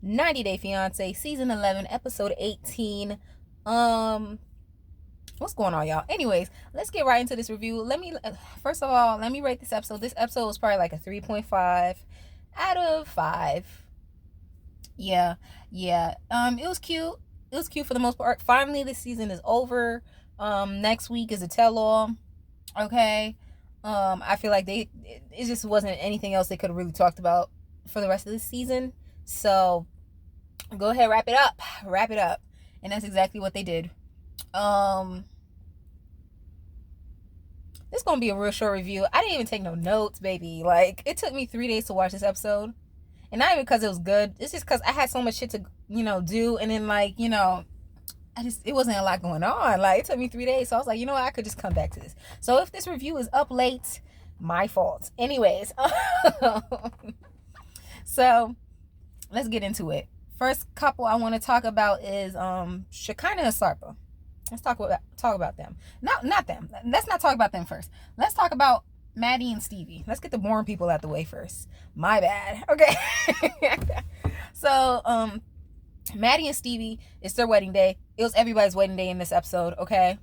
90 Day Fiance, season 11, episode 18. Um, what's going on, y'all? Anyways, let's get right into this review. First of all, let me rate this episode. This episode was probably like a 3.5 out of 5. Yeah, yeah. It was cute. It was cute for the most part. Finally, this season is over. Next week is a tell-all. Okay. I feel like it just wasn't anything else they could have really talked about for the rest of the season. So go ahead, wrap it up, and that's exactly what they did. This is gonna be a real short review. I didn't even take no notes, baby. Like, it took me 3 days to watch this episode, and not even because it was good. It's just because I had so much shit to do, and then it wasn't a lot going on. Like, it took me 3 days, so I was like, I could just come back to this. So if this review is up late, my fault. Anyways, so let's get into it. First couple I want to talk about is Shekinah and Sarpa. Let's talk about them. Not them. Let's not talk about them first. Let's talk about Maddie and Stevie. Let's get the boring people out the way first. My bad. Okay. So Maddie and Stevie, it's their wedding day. It was everybody's wedding day in this episode, okay?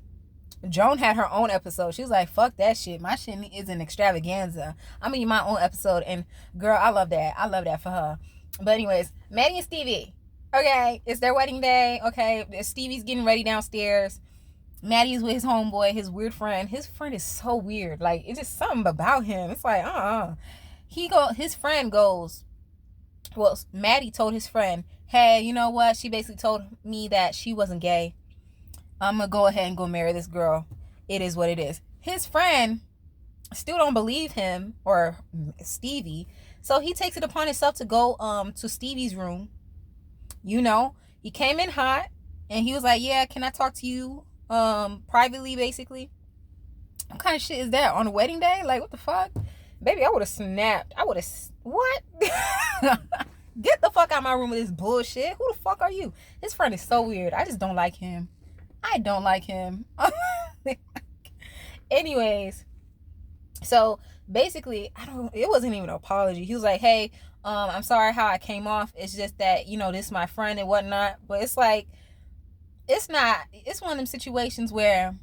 Joan had her own episode. She was like, fuck that shit. My shit is an extravaganza. I'm gonna need my own episode. And girl, I love that. I love that for her. But anyways, Maddie and Stevie. Okay, it's their wedding day. Okay, Stevie's getting ready downstairs. Maddie's with his homeboy, his weird friend. His friend is so weird. Like, it's just something about him. It's like, his friend goes, well, Maddie told his friend, hey, you know what? She basically told me that she wasn't gay. I'm going to go ahead and go marry this girl. It is what it is. His friend still don't believe him, or Stevie. So he takes it upon himself to go to Stevie's room. He came in hot, and he was like, yeah, can I talk to you privately, basically? What kind of shit is that on a wedding day? Like, what the fuck? Baby, I would have snapped. What? Get the fuck out of my room with this bullshit. Who the fuck are you? His friend is so weird. I just don't like him. I don't like him. Anyways, so basically, it wasn't even an apology. He was like, hey, I'm sorry how I came off. It's just that, this is my friend and whatnot. But it's like, it's one of them situations where,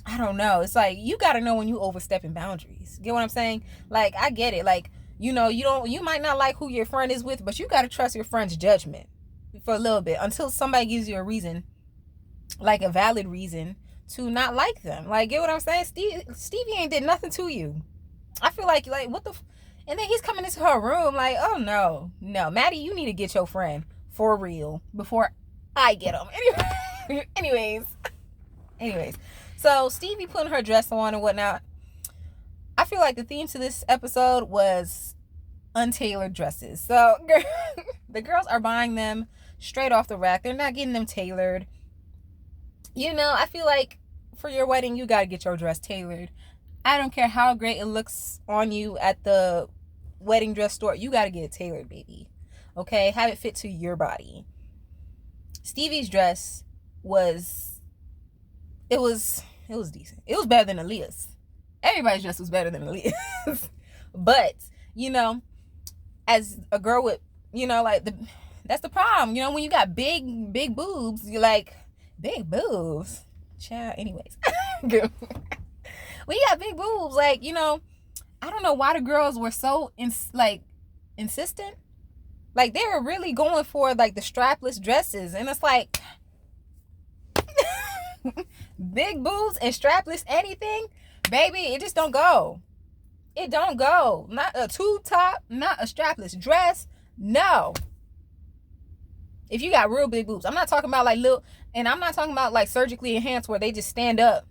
I don't know. It's like, you got to know when you overstepping boundaries. Get what I'm saying? Like, I get it. Like, you might not like who your friend is with, but you got to trust your friend's judgment for a little bit until somebody gives you a reason, like a valid reason to not like them. Like, get what I'm saying? Stevie ain't did nothing to you. I feel like what the and then he's coming into her room like, oh no, Maddie, you need to get your friend for real before I get him. Anyways, so Stevie putting her dress on and whatnot. I feel like the theme to this episode was untailored dresses. So the girls are buying them straight off the rack. They're not getting them tailored. I feel like for your wedding, you got to get your dress tailored. I don't care how great it looks on you at the wedding dress store. You got to get it tailored, baby. Okay? Have it fit to your body. Stevie's dress was decent. It was better than Aaliyah's. Everybody's dress was better than Aaliyah's. But, as a girl with, that's the problem. When you got big boobs, you're like, big boobs? Child, anyways. When you got big boobs, like, I don't know why the girls were so, insistent. Like, they were really going for, like, the strapless dresses. And it's like, big boobs and strapless anything? Baby, it just don't go. It don't go. Not a tube top, not a strapless dress. No. If you got real big boobs. I'm not talking about like little, and I'm not talking about like surgically enhanced where they just stand up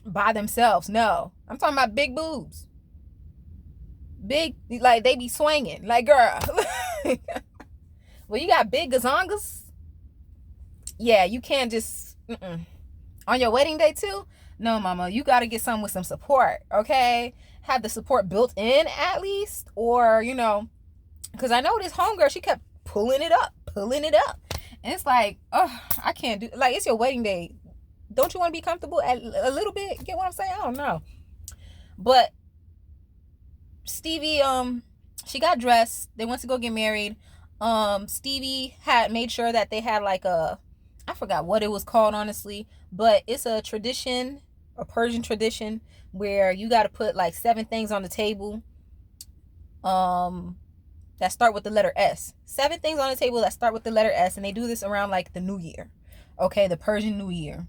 by themselves. No. I'm talking about big boobs. Big, like they be swinging. Like, girl. Well, you got big gazongas. Yeah, you can't just, on your wedding day too? No, mama, you got to get something with some support, okay? Have the support built in at least, or, because I know this homegirl, she kept pulling it up. And it's like, oh, I can't do, like, it's your wedding day. Don't you want to be comfortable a little bit? Get what I'm saying? I don't know. But Stevie She got dressed. They went to go get married. Stevie had made sure that they had like I forgot what it was called, honestly, but it's a tradition, a Persian tradition, where you got to put like 7 things on the table. That start with the letter S. 7 things on the table that start with the letter S, and they do this around like the New Year. Okay, the Persian New Year.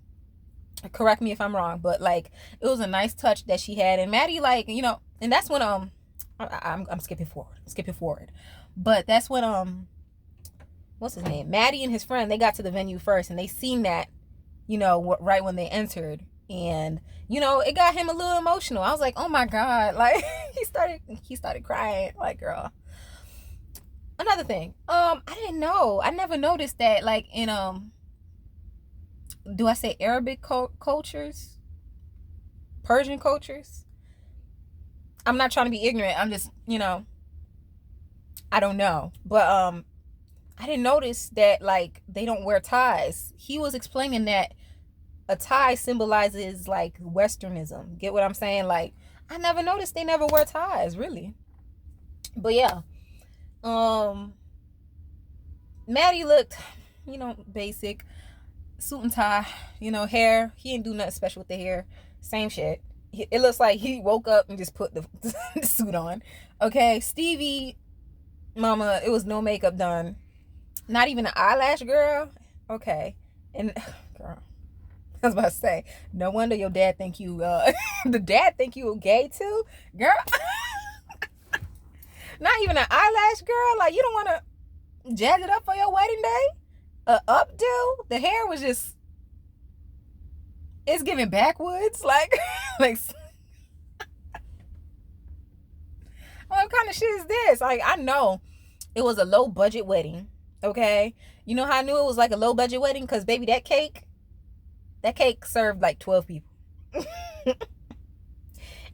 Correct me if I'm wrong, but like it was a nice touch that she had. And Maddie, like, and that's when I'm skipping forward. But that's when what's his name? Maddie and his friend, they got to the venue first, and they seen that, right when they entered. And it got him a little emotional. I was like, oh my God. Like he started crying. Like, girl. Another thing, I didn't know. I never noticed that, like, in do I say Arabic cultures, Persian cultures? I'm not trying to be ignorant. I'm just, I don't know. But I didn't notice that, like, they don't wear ties. He was explaining that a tie symbolizes like Westernism. Get what I'm saying? Like, I never noticed they never wear ties, really. But yeah. Maddie looked, basic. Suit and tie, hair. He didn't do nothing special with the hair. Same shit. It looks like he woke up and just put the suit on. Okay, Stevie, mama, it was no makeup done. Not even an eyelash, girl. Okay. And, girl, I was about to say, no wonder your dad think you, the dad think you gay too? Girl. Not even an eyelash, girl. Like, you don't want to jazz it up for your wedding day? Updo. The hair was just, it's giving backwoods. Like, like, what kind of shit is this? Like, I know it was a low budget wedding. Okay. You know how I knew it was like a low budget wedding? Because, baby, that cake served like 12 people.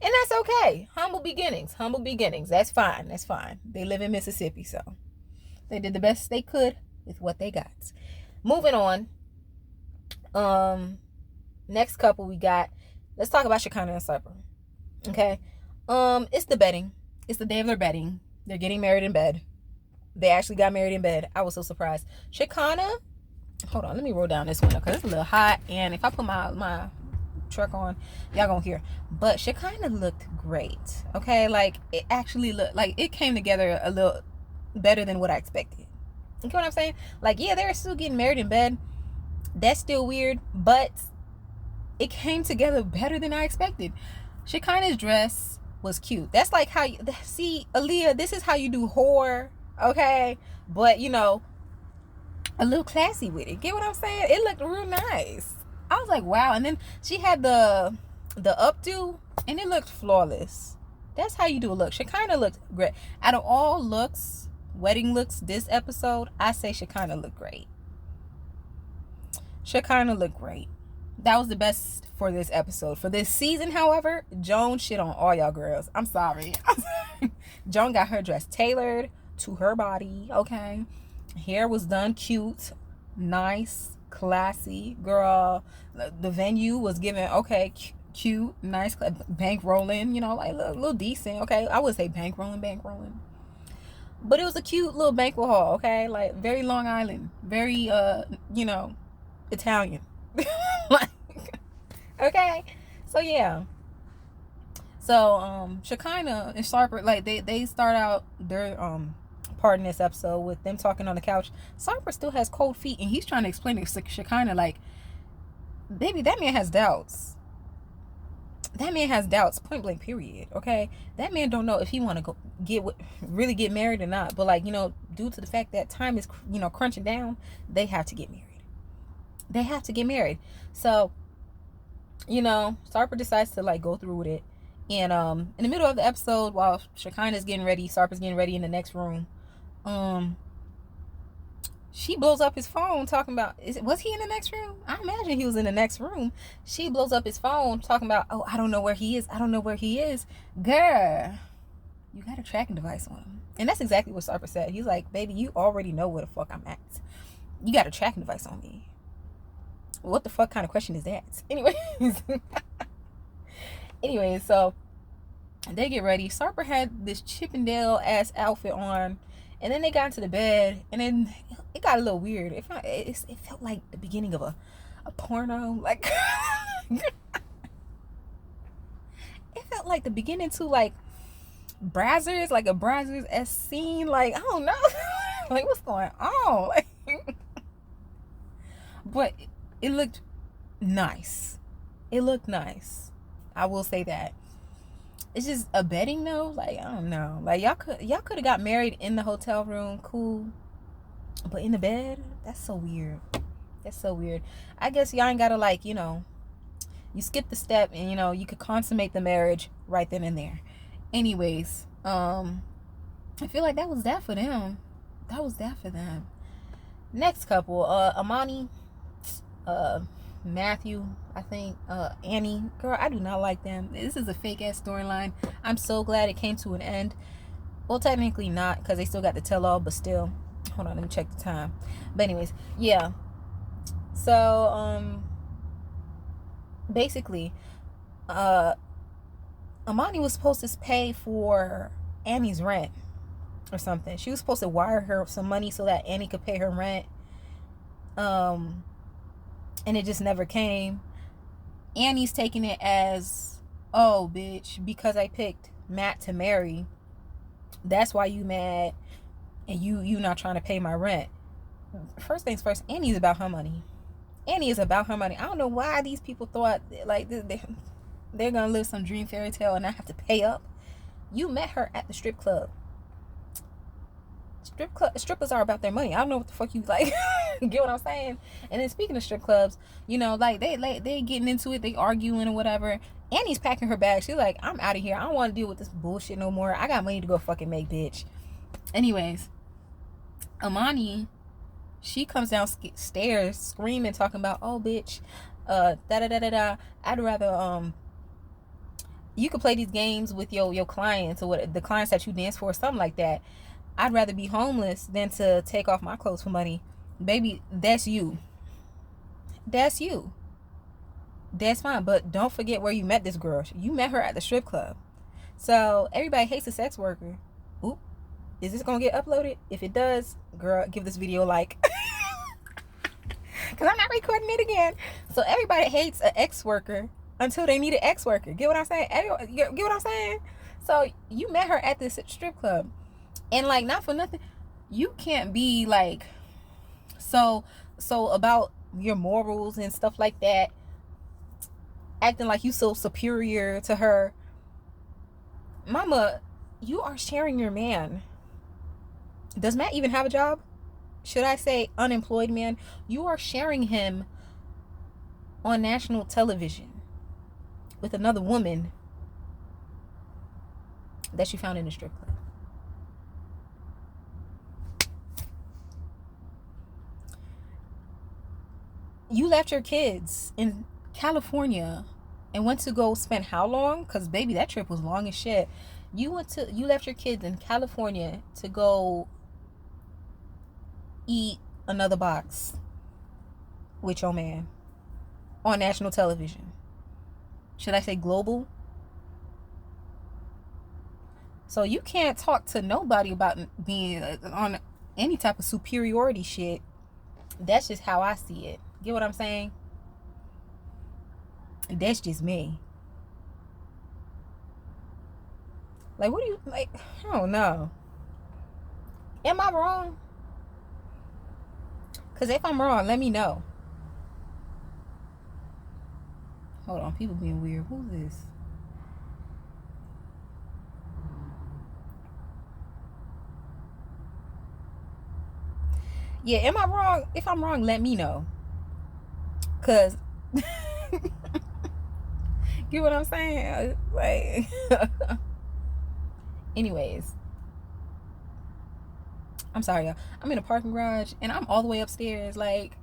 And that's okay. Humble beginnings. That's fine. They live in Mississippi, so they did the best they could with what they got. Moving on. Next couple we got. Let's talk about Shekinah and Cypher. Okay. It's the bedding. It's the day of their bedding. They're getting married in bed. They actually got married in bed. I was so surprised. Shekinah. Hold on. Let me roll down this window because it's a little hot. And if I put my truck on, y'all gonna hear. But Shekinah looked great. Okay. Like, it actually looked like it came together a little better than what I expected. You know what I'm saying? Like, yeah, they're still getting married in bed. That's still weird, but it came together better than I expected. Shekinah's dress was cute. That's like how you see, Aaliyah, this is how you do whore, okay? But, a little classy with it. Get what I'm saying? It looked real nice. I was like, wow. And then she had the updo, and it looked flawless. That's how you do a look. Shekinah looked great. Out of all looks, wedding looks this episode, I say Shekinah looked great. That was the best for this episode. For this season, however, Joan shit on all y'all girls. I'm sorry. Joan got her dress tailored to her body, okay? Hair was done cute, nice, classy. Girl, the venue was given, okay, cute, nice, bank rolling, like a little decent, okay? I would say bank rolling. But it was a cute little banquet hall, okay? Like, very Long Island. Very, Italian. Like, okay? So, yeah. So, Shekinah and Sharper, like, they start out their, part in this episode with them talking on the couch. Sharper still has cold feet, and he's trying to explain to Shekinah, like, baby, that man has doubts. Point blank, period. Okay, that man don't know if he want to really get married or not. But, like, due to the fact that time is crunching down, they have to get married. So, Sarper decides to, like, go through with it. And in the middle of the episode, while Shekinah's getting ready, Sarper's getting ready in the next room. She blows up his phone talking about, was he in the next room? I imagine he was in the next room. She blows up his phone talking about, oh, I don't know where he is. Girl, you got a tracking device on him. And that's exactly what Sarper said. He's like, baby, you already know where the fuck I'm at. You got a tracking device on me. What the fuck kind of question is that? Anyways, so They get ready. Sarper had this Chippendale ass outfit on, and then they got into the bed, and then it got a little weird. It felt like the beginning of a porno. Like it felt like the beginning to like Brazzers, like a Brazzers as scene. Like I don't know, like what's going on? Like, but it looked nice. It looked nice. I will say that. It's just a bedding though. Like I don't know. Like y'all could have got married in the hotel room, cool. But in the bed, that's so weird. That's so weird. I guess y'all ain't gotta like, you know, you skip the step and you know, you could consummate the marriage right then and there. Anyways, I feel like that was that for them. That was that for them. Next couple, Amani, Matthew, I think, Annie. Girl, I do not like them. This is a fake ass storyline. I'm so glad it came to an end. Well, technically not, because they still got the tell all, but still. Hold on, let me check the time. But anyways, yeah. So, basically, Amani was supposed to pay for Annie's rent or something. She was supposed to wire her some money so that Annie could pay her rent. And it just never came. Annie's taking it as, oh, bitch, because I picked Matt to marry, that's why you mad, and you not trying to pay my rent. First things first, Annie's about her money. Annie is about her money. I don't know why these people thought like they're gonna live some dream fairy tale and not have to pay up. You met her at the strip club. Strippers are about their money. I don't know what the fuck you like. Get what I'm saying? And then speaking of strip clubs, you know, like they getting into it, they arguing or whatever. Annie's packing her bag. She's like, I'm out of here. I don't want to deal with this bullshit no more. I got money to go fucking make, bitch. Anyways, Amani, she comes downstairs screaming, talking about, oh, bitch, da da da da da. I'd rather you could play these games with your clients or what the clients that you dance for, or something like that. I'd rather be homeless than to take off my clothes for money. Baby, that's you. That's you. That's fine. But don't forget where you met this girl. You met her at the strip club. So everybody hates a sex worker. Oop. Is this going to get uploaded? If it does, girl, give this video a like. Because I'm not recording it again. So everybody hates an ex-worker until they need an ex-worker. Get what I'm saying? Get what I'm saying? So you met her at this strip club. And like, not for nothing, you can't be like so about your morals and stuff like that, acting like you so superior to her. Mama, you are sharing your man. Does Matt even have a job? Should I say unemployed man? You are sharing him on national television with another woman that you found in the strip club. You left your kids in California and went to go spend how long? Because baby, that trip was long as shit. You left your kids in California to go eat another box with your man on national television. Should I say global? So you can't talk to nobody about being on any type of superiority shit. That's just how I see it. Get what I'm saying? That's just me. Like, what do you, like, I don't know. Am I wrong? Because if I'm wrong, let me know. Hold on, people being weird. Who's this? Yeah, am I wrong? If I'm wrong, let me know. Because, get what I'm saying? Like, anyways. I'm sorry, y'all. I'm in a parking garage, and I'm all the way upstairs, like,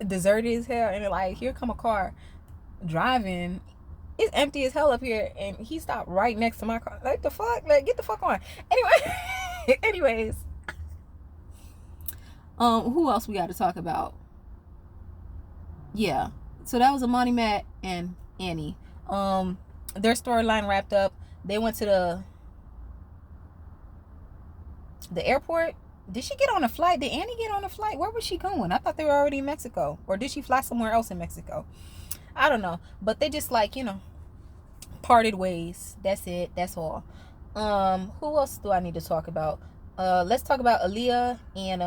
deserted as hell. And, like, here come a car driving. It's empty as hell up here, and he stopped right next to my car. Like, the fuck? Like, get the fuck on. Anyway, anyways. Who else we got to talk about? Yeah. So that was Amani, Matt, and Annie. Their storyline wrapped up. They went to the airport. Did she get on a flight? Did Annie get on a flight? Where was she going? I thought they were already in Mexico. Or did she fly somewhere else in Mexico? I don't know. But they just like, parted ways. That's it. That's all. Who else do I need to talk about? Let's talk about Aaliyah and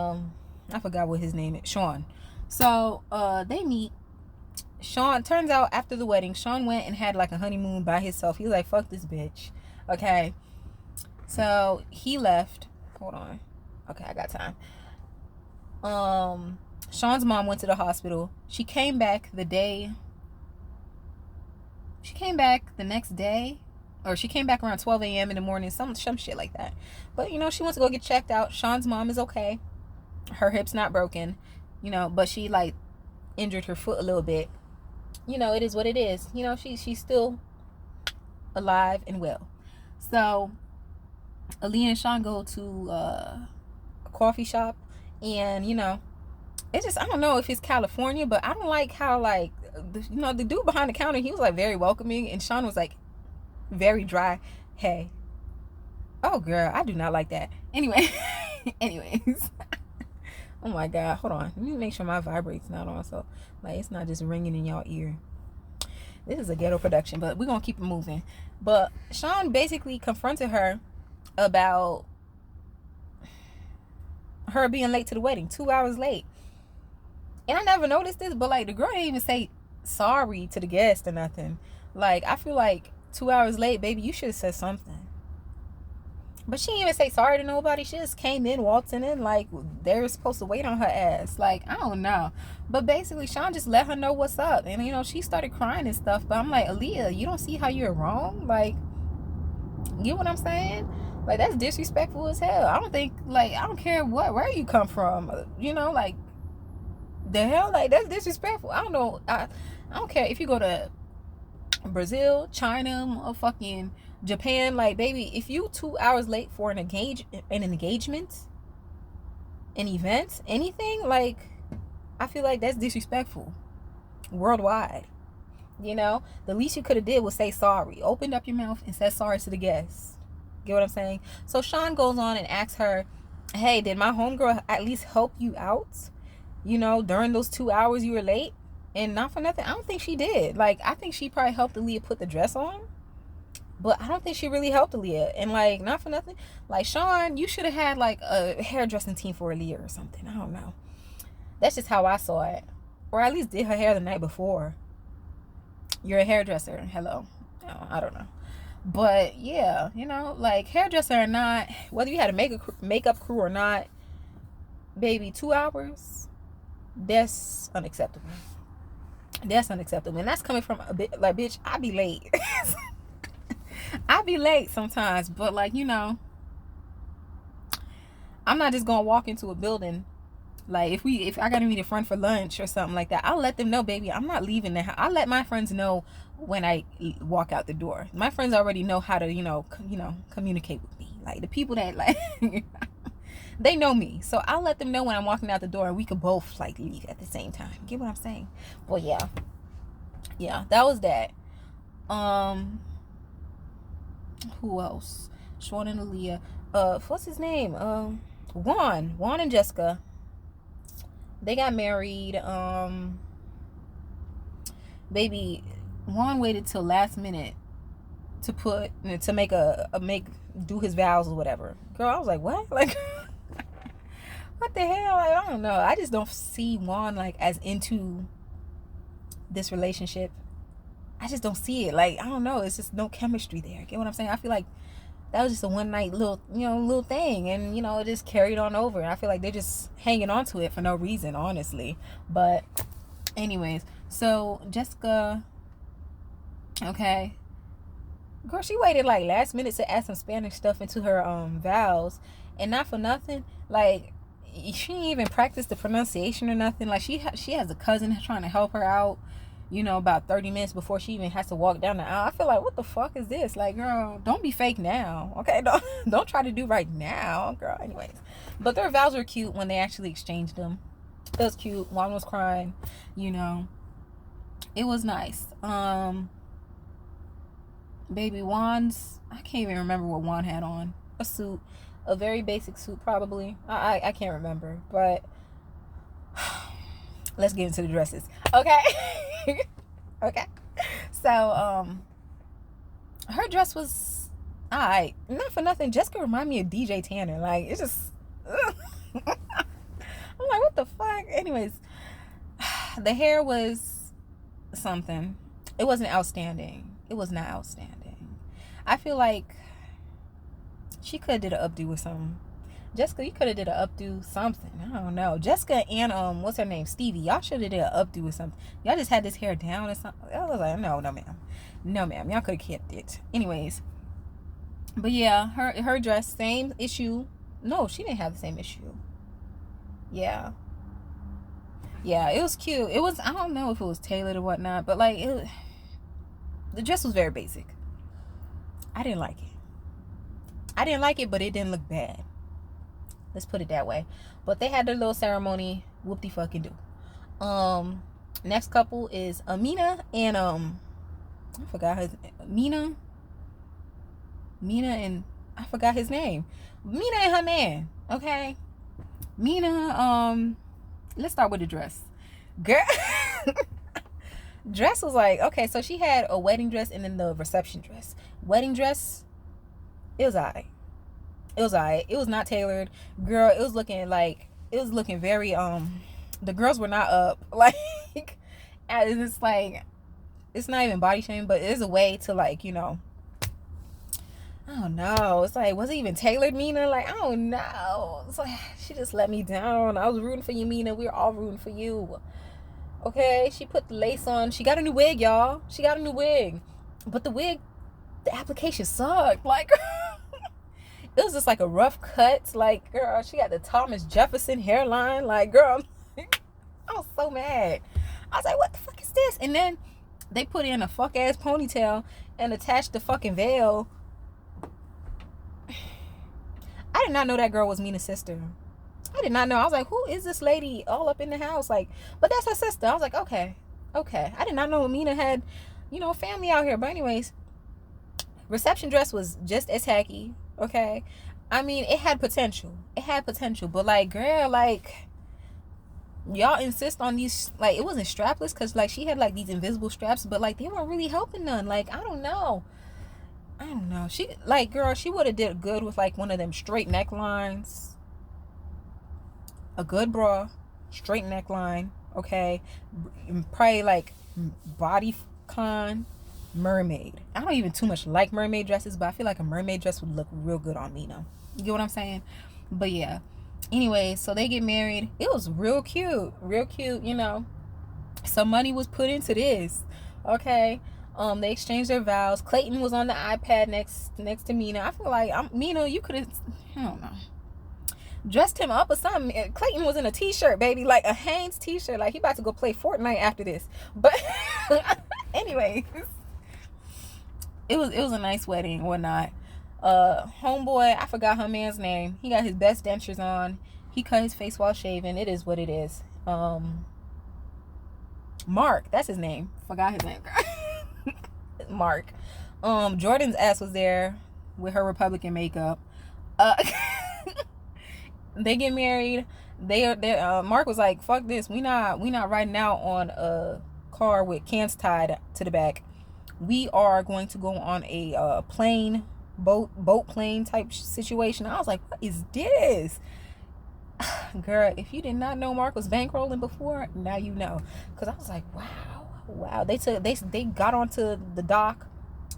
I forgot what his name is. Sean. So they meet. Sean, turns out after the wedding, Sean went and had like a honeymoon by himself. He was like, fuck this bitch. Okay. So he left. Hold on. Okay, I got time. Sean's mom went to the hospital. She came back the next day, or she came back around 12 a.m. in the morning, some shit like that. But she wants to go get checked out. Sean's mom is okay. Her hip's not broken, but she like injured her foot a little bit. It is what it is. She's still alive and well. So Aaliyah and Sean go to a coffee shop, and it's just, I don't know if it's California, but I don't like how like the dude behind the counter, he was like very welcoming, and Sean was like very dry. Hey, oh girl, I do not like that. Anyways. Oh my god, hold on, let me make sure my vibrate's not on, so like it's not just ringing in y'all ear. This is a ghetto production, but we're gonna keep it moving. But Sean basically confronted her about her being late to the wedding, 2 hours late. And I never noticed this, but like the girl didn't even say sorry to the guest or nothing. Like, I feel like 2 hours late, baby, you should have said something. But she didn't even say sorry to nobody. She just came in, waltzing in like they were supposed to wait on her ass. Like, I don't know. But basically, Sean just let her know what's up. And, she started crying and stuff. But I'm like, Aaliyah, you don't see how you're wrong? Like, you know what I'm saying? Like, that's disrespectful as hell. I don't care where you come from. Like, the hell? Like, that's disrespectful. I don't know. I don't care if you go to Brazil, China, or fucking Japan. Like, baby, if you 2 hours late for an engagement, an event, anything, like, I feel like that's disrespectful worldwide. The least you could have did was say sorry. Opened up your mouth and said sorry to the guests. Get what I'm saying? So Sean goes on and asks her, hey, did my homegirl at least help you out, during those 2 hours you were late? And not for nothing, I don't think she did. Like, I think she probably helped Aaliyah put the dress on, but I don't think she really helped Aaliyah. And like, not for nothing, like, Sean, you should have had like a hairdressing team for Aaliyah or something. I don't know. That's just how I saw it. Or at least did her hair the night before. You're a hairdresser. Hello. I don't know. But yeah, like, hairdresser or not, whether you had a makeup crew or not, baby, 2 hours, that's unacceptable. That's unacceptable. And that's coming from a bit like, bitch, I be late. I be late sometimes, but like, I'm not just gonna walk into a building. Like, if I gotta meet a friend for lunch or something like that, I'll let them know, baby, I'm not leaving the house. I'll let my friends know when I walk out the door. My friends already know how to, communicate with me. Like, the people that like they know me, so I'll let them know when I'm walking out the door, and we could both like leave at the same time. Get what I'm saying? Well, yeah, that was that. Who else? Sean and Aaliyah. What's his name? Juan and Jessica. They got married. Baby, Juan waited till last minute to do his vows or whatever. Girl, I was like, what? Like, what the hell? Like, I don't know. I just don't see Juan like as into this relationship. I just don't see it. Like, I don't know. It's just no chemistry there. Get what I'm saying? I feel like that was just a one night little thing, and it just carried on over. And I feel like they're just hanging on to it for no reason, honestly. But anyways, so Jessica, okay, girl, she waited like last minute to add some Spanish stuff into her vows, and not for nothing, like, she didn't even practice the pronunciation or nothing. Like, she has a cousin trying to help her out, about 30 minutes before she even has to walk down the aisle. I feel like, what the fuck is this? Like, girl, don't be fake now, okay? Don't try to do right now, girl. Anyways, but their vows were cute when they actually exchanged them. It was cute. Juan was crying, it was nice. baby Juan's, I can't even remember what Juan had on. A suit, a very basic suit probably. I can't remember, but let's get into the dresses. Okay. Okay. So her dress was alright. Not for nothing, Jessica remind me of DJ Tanner. Like, it's just I'm like, what the fuck? Anyways, the hair was something. It wasn't outstanding. It was not outstanding. I feel like she could have did an updo or something. Jessica, you could have did an updo something. I don't know. Jessica and what's her name? Stevie. Y'all should have did an updo or something. Y'all just had this hair down or something. I was like, no, ma'am. No, ma'am. Y'all could have kept it. Anyways. But yeah, her dress, same issue. No, she didn't have the same issue. Yeah. Yeah, it was cute. It was, I don't know if it was tailored or whatnot, but like, the dress was very basic. I didn't like it. I didn't like it, but it didn't look bad. Let's put it that way. But they had their little ceremony. Whoop-de fucking do. Next couple is Amina and I forgot his Mina and I forgot his name. Mina and her man. Okay. Mina, let's start with the dress. Girl. Dress was like, okay, so she had a wedding dress and then the reception dress. Wedding dress, it was alright. It was alright. It was not tailored. Girl, it was looking very, the girls were not up. Like, it's like, it's not even body shaming, but it is a way to, like, you know, I don't know. It's like, was it even tailored, Mina? Like, I don't know. It's like, she just let me down. I was rooting for you, Mina. We were all rooting for you. Okay? She put the lace on. She got a new wig, y'all. She got a new wig. But the wig, the application sucked. Like, it was just like a rough cut. Like, girl, she got the Thomas Jefferson hairline. Like, girl, I was so mad. I was like, what the fuck is this? And then they put in a fuck ass ponytail and attached the fucking veil. I did not know that girl was Mina's sister. I did not know. I was like, who is this lady all up in the house? Like, but that's her sister. I was like, okay. I did not know Mina had, you know, family out here. But anyways, reception dress was just as tacky. Okay. I mean, it had potential. But like, girl, like, y'all insist on these, like, it wasn't strapless because, like, she had, like, these invisible straps, but, like, they weren't really helping none. Like, I don't know. She, like, girl, she would have did good with, like, one of them straight necklines. A good bra, straight neckline, okay? Probably, like, bodycon, mermaid. I don't even too much like mermaid dresses, but I feel like a mermaid dress would look real good on Mina. You get what I'm saying? But, yeah. Anyway, so they get married. It was real cute, you know. Some money was put into this, okay? They exchanged their vows. Clayton was on the iPad next to Mina. I feel like Mina, you could have, I don't know, dressed him up or something. Clayton was in a t-shirt, baby, like a Hanes t-shirt. Like, he about to go play Fortnite after this. But anyways, it was a nice wedding or not. Homeboy, I forgot her man's name. He got his best dentures on. He cut his face while shaving. It is what it is. Mark, that's his name. Forgot his name. Mark. Jordan's ass was there with her Republican makeup. They get married. Mark was like, fuck this. We not riding out on a car with cans tied to the back. We are going to go on a plane, boat plane type situation. I was like, what is this? Girl, if you did not know Mark was bankrolling before, now you know. Because I was like, wow. They got onto the dock,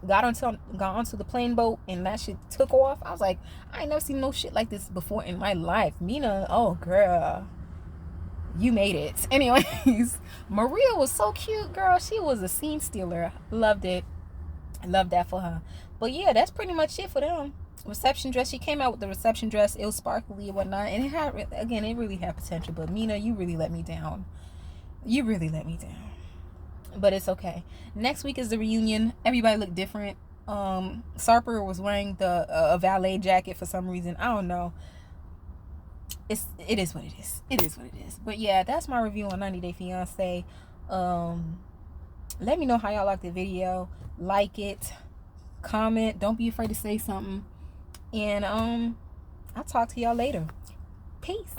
got onto the plane boat, and that shit took off. I was like, I ain't never seen no shit like this before in my life. Mina, oh girl, you made it. Anyways, Maria was so cute, girl. She was a scene stealer. Loved it. Loved that for her. But yeah, that's pretty much it for them. Reception dress. She came out with the reception dress. It was sparkly and whatnot, and it really had potential. But Mina, you really let me down. But it's okay. Next week is the reunion. Everybody looked different. Sarper was wearing a valet jacket for some reason. I don't know. It is what it is. But yeah, that's my review on 90 Day Fiance. Let me know how y'all like the video. Like it, comment. Don't be afraid to say something. And I'll talk to y'all later. Peace.